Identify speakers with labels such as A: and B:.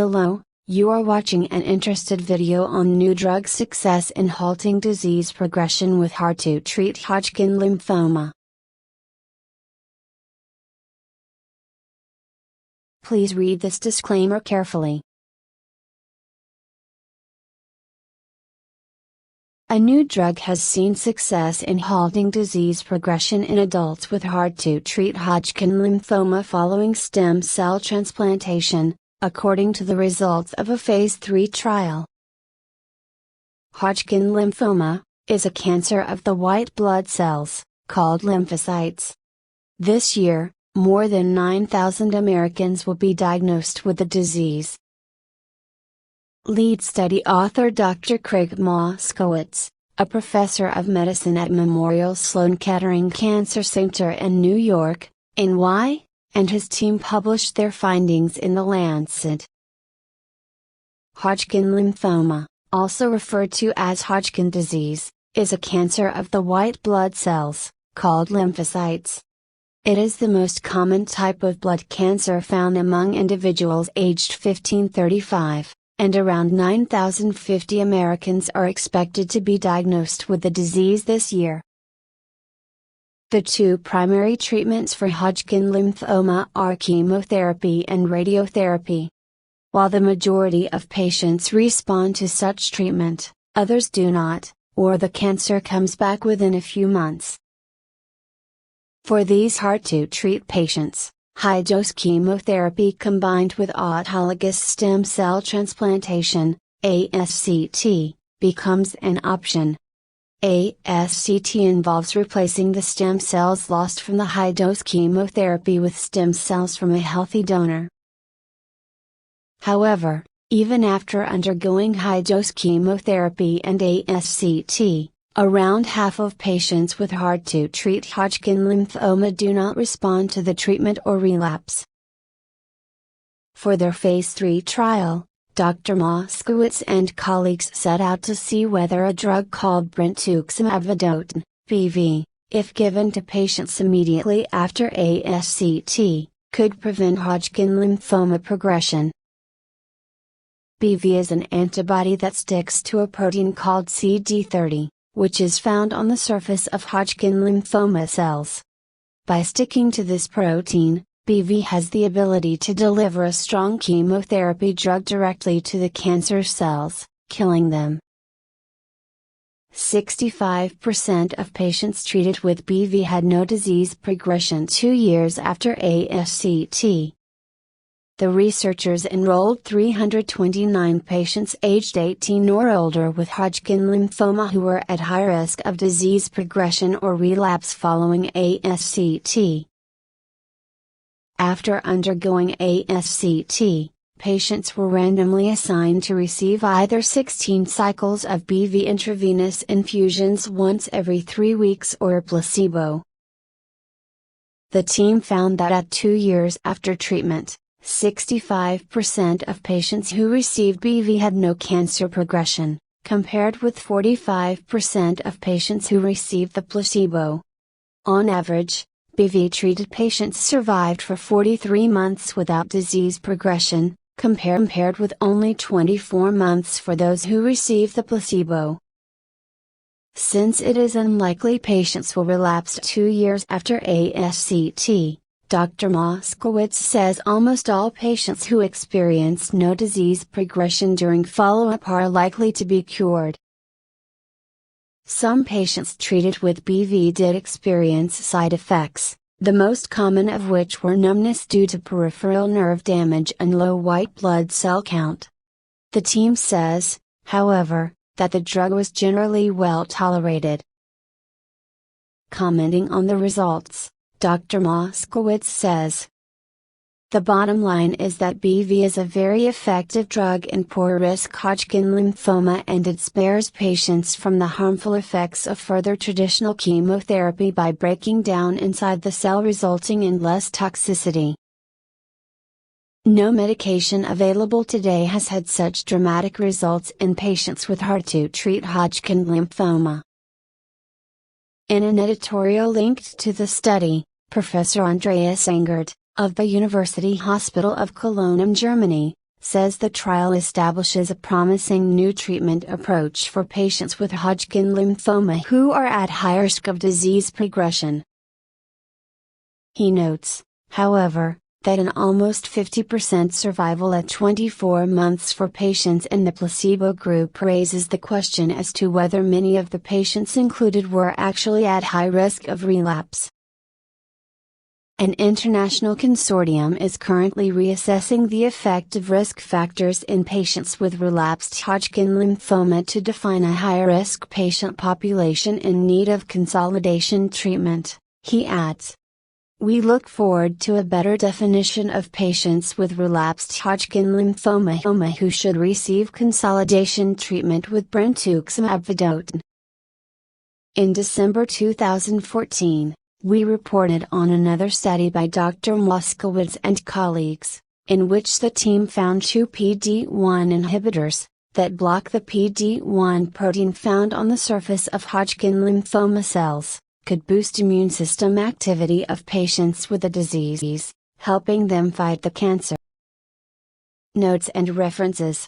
A: Hello, you are watching an interested video on new drug success in halting disease progression with hard to treat Hodgkin lymphoma. Please read this disclaimer carefully. A new drug has seen success in halting disease progression in adults with hard to treat Hodgkin lymphoma following stem cell transplantation, according to the results of a phase 3 trial. Hodgkin lymphoma is a cancer of the white blood cells, called lymphocytes. This year, more than 9,000 Americans will be diagnosed with the disease. Lead study author Dr. Craig Moskowitz, a professor of medicine at Memorial Sloan Kettering Cancer Center in New York, NY, and his team published their findings in The Lancet. Hodgkin lymphoma, also referred to as Hodgkin disease, is a cancer of the white blood cells, called lymphocytes. It is the most common type of blood cancer found among individuals aged 15-35, and around 9,050 Americans are expected to be diagnosed with the disease this year. The two primary treatments for Hodgkin lymphoma are chemotherapy and radiotherapy. While the majority of patients respond to such treatment, others do not, or the cancer comes back within a few months. For these hard-to-treat patients, high-dose chemotherapy combined with autologous stem cell transplantation, ASCT, becomes an option. ASCT involves replacing the stem cells lost from the high-dose chemotherapy with stem cells from a healthy donor. However, even after undergoing high-dose chemotherapy and ASCT, around half of patients with hard-to-treat Hodgkin lymphoma do not respond to the treatment or relapse. For their phase 3 trial, Dr. Moskowitz and colleagues set out to see whether a drug called brentuximab vedotin, BV, if given to patients immediately after ASCT, could prevent Hodgkin lymphoma progression. BV is an antibody that sticks to a protein called CD30, which is found on the surface of Hodgkin lymphoma cells. By sticking to this protein, BV has the ability to deliver a strong chemotherapy drug directly to the cancer cells, killing them. 65% of patients treated with BV had no disease progression 2 years after ASCT. The researchers enrolled 329 patients aged 18 or older with Hodgkin lymphoma who were at high risk of disease progression or relapse following ASCT. After undergoing ASCT, patients were randomly assigned to receive either 16 cycles of BV intravenous infusions once every 3 weeks or a placebo. The team found that at 2 years after treatment, 65% of patients who received BV had no cancer progression, compared with 45% of patients who received the placebo. On average, BV-treated patients survived for 43 months without disease progression, compared with only 24 months for those who received the placebo. Since it is unlikely patients will relapse 2 years after ASCT, Dr. Moskowitz says almost all patients who experience no disease progression during follow-up are likely to be cured. Some patients treated with BV did experience side effects, the most common of which were numbness due to peripheral nerve damage and low white blood cell count. The team says, however, that the drug was generally well tolerated. Commenting on the results, Dr. Moskowitz says, "The bottom line is that BV is a very effective drug in poor-risk Hodgkin lymphoma and it spares patients from the harmful effects of further traditional chemotherapy by breaking down inside the cell resulting in less toxicity. No medication available today has had such dramatic results in patients with hard-to-treat Hodgkin lymphoma." In an editorial linked to the study, Professor Andreas Engert, of the University Hospital of Cologne in Germany, says the trial establishes a promising new treatment approach for patients with Hodgkin lymphoma who are at high risk of disease progression. He notes, however, that an almost 50% survival at 24 months for patients in the placebo group raises the question as to whether many of the patients included were actually at high risk of relapse. An international consortium is currently reassessing the effect of risk factors in patients with relapsed Hodgkin lymphoma to define a high-risk patient population in need of consolidation treatment, he adds. We look forward to a better definition of patients with relapsed Hodgkin lymphoma who should receive consolidation treatment with brentuximab vedotin. In December 2014, we reported on another study by Dr. Moskowitz and colleagues, in which the team found two PD-1 inhibitors, that block the PD-1 protein found on the surface of Hodgkin lymphoma cells, could boost immune system activity of patients with the disease, helping them fight the cancer. Notes and references.